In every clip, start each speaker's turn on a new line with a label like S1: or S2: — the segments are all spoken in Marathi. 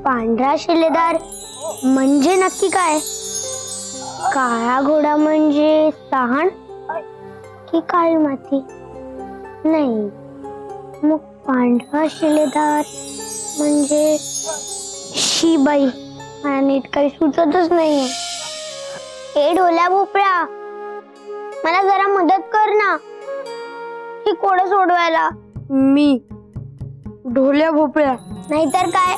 S1: पांढरा शिलेदार म्हणजे नक्की काय? काळा घोडा म्हणजे तहान की काळी माती? नाही, मग पांढरा शिलेदार म्हणजे शी बाई, मला नीट काही सुचतच नाहीये. हे ढोल्या भोपळ्या, मला जरा मदत कर ना ही कोडं सोडवायला.
S2: मी ढोल्या भोपळ्या?
S1: नाहीतर काय,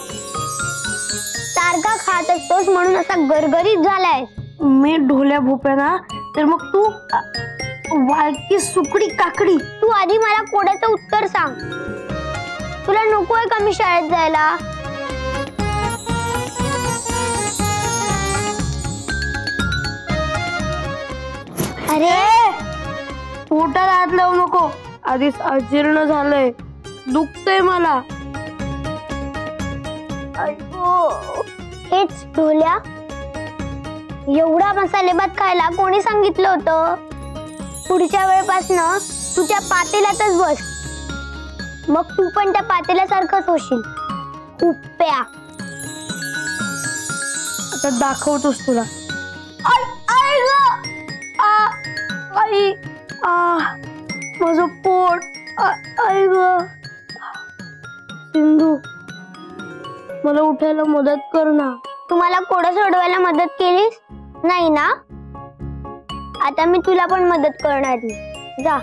S1: सारखा खात असतोस म्हणून असा गरगरीत झालाय.
S2: मी ढोल्या भोपळ्या ना, तर मग तू वाळकी सुकडी काकडी.
S1: तू आधी मला कोड्याचं उत्तर सांग. तुला नकोय का मी शाळेत जायला? अरे
S2: पोटाला हात लावू नको, आधीच अजीर्ण झालंय, दुखतंय मला.
S1: हेच ढोल्या, एवढा मसाले भात खायला कोणी सांगितलं होतं? पुढच्या वेळेपासनं तू त्या पातेल्यातच बस, मग तू पण त्या पातेल्यासारखंच होशील. उप्प्या.
S2: आता दाखवतोस तुला. आई आई ग, आई, माझं पोट. आई ग. सिंधू, मला उठायला मदत कर ना.
S1: तुम्हाला कोडं सोडवायला मदत केलीस नाही ना? आता मी तुला पण मदत करणार. जा.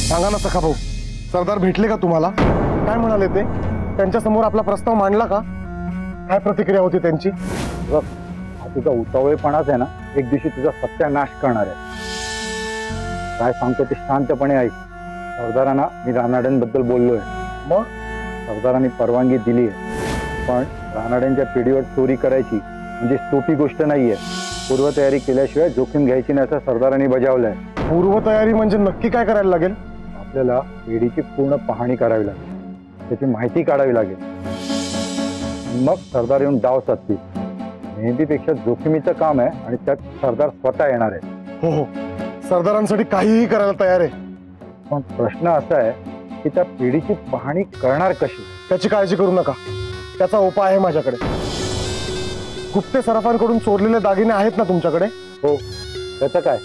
S3: सांगा ना सखा भाऊ, सरदार भेटले का तुम्हाला? काय म्हणाले ते? त्यांच्या समोर आपला प्रस्ताव मांडला का? काय प्रतिक्रिया होती त्यांची?
S4: तुझा उतावळेपणाच आहे ना, एक दिवशी तुझा सत्यानाश करणार आहे. काय सांगतो ते शांतपणे ऐक. सरदारांना मी रानाड्यांबद्दल बोललोय.
S3: मग
S4: सरदारांनी परवानगी दिली आहे, पण रानाड्यांच्या पिढीवर चोरी करायची म्हणजे सोपी गोष्ट नाहीये. पूर्वतयारी केल्याशिवाय जोखीम घ्यायची नाही असं सरदारांनी बजावलंय.
S3: पूर्वतयारी म्हणजे नक्की काय करायला लागेल?
S4: आपल्याला पेढीची पूर्ण पाहणी करावी लागेल, त्याची माहिती काढावी लागेल. मग सरदार येऊन डाव साधतील. मेहंदीपेक्षा जोखमीचं काम आहे आणि त्यात सरदार स्वतः येणार आहे.
S3: हो हो, सरदारांसाठी काहीही करायला तयार आहे.
S4: पण प्रश्न असा आहे की त्या पिढीची पाहणी करणार कशी?
S3: त्याची काळजी करू नका, त्याचा उपाय आहे माझ्याकडे. गुप्ते सराफांकडून चोरलेले दागिने आहेत ना तुमच्याकडे?
S4: हो, त्याचं काय?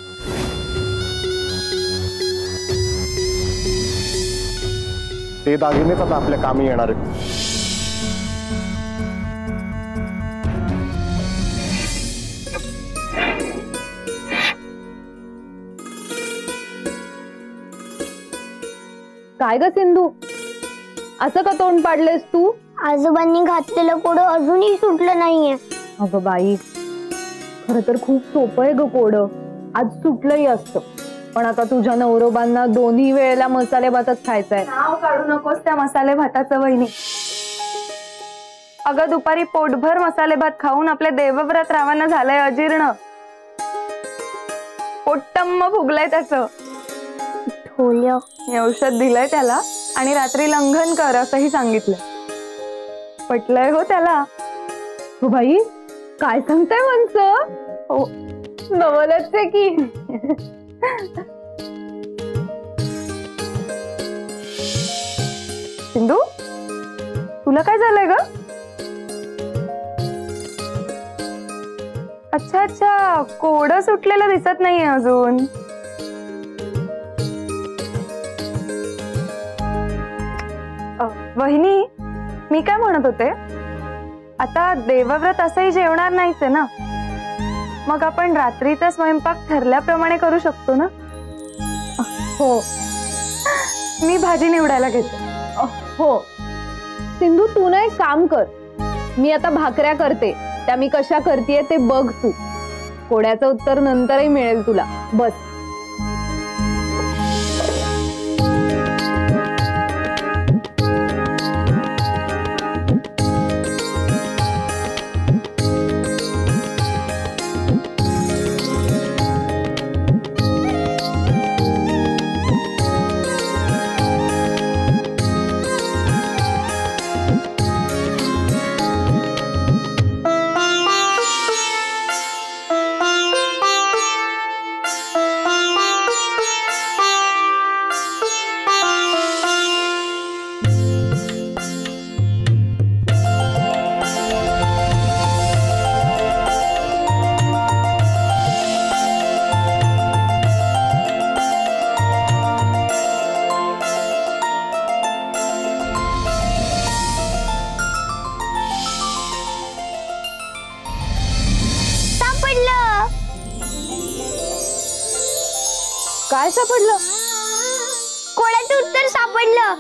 S3: ते दागिनेच आता आपल्या कामी येणार आहेत.
S5: काय ग सिंधू, असं का तोंड पाडलेस तू?
S1: आजोबांनी घातलेलं कोडं अजूनही सुटलं नाहीये.
S5: अगं बाई, खर तर खूप सोपं आहे ग कोडं. आज सुटलंही असतं, पण आता तुझ्या नवरोबांना दोन्ही वेळेला मसाले भातच खायचाय.
S6: नाव काढू नकोस त्या मसाले भाताचं वहिनी. अगं दुपारी पोटभर मसाले भात खाऊन आपल्या देवव्रत रावांना झालंय अजीर्ण. पोट्टम्म फुगलंय त्याचं.
S1: ढोल्या,
S6: हे औषध दिलंय त्याला आणि रात्री लंघन कर असंही सांगितलंय. पटलंय हो त्याला.
S5: हो बाई, काय सांगताय माणसं?
S6: हो,
S5: नवलच आहे की.
S6: सिंधू, तुला काय झालंय ग? अच्छा अच्छा, कोडं सुटलेलं दिसत नाहीये अजून. वहिनी, मी काय म्हणत होते, आता देवव्रत असंही जेवणार नाहीच आहे ना, मग आपण रात्रीचा स्वयंपाक ठरल्याप्रमाणे करू शकतो ना?
S5: हो,
S6: मी भाजी निवडायला घेते.
S5: हो सिंधू, तू ना एक काम कर, मी आता भाकऱ्या करते, त्या मी कशा करतेय ते बघ तू. कोड्याचं उत्तर नंतरही मिळेल तुला. बस. काय सापडलं?
S1: कोड्याचं उत्तर सापडलं.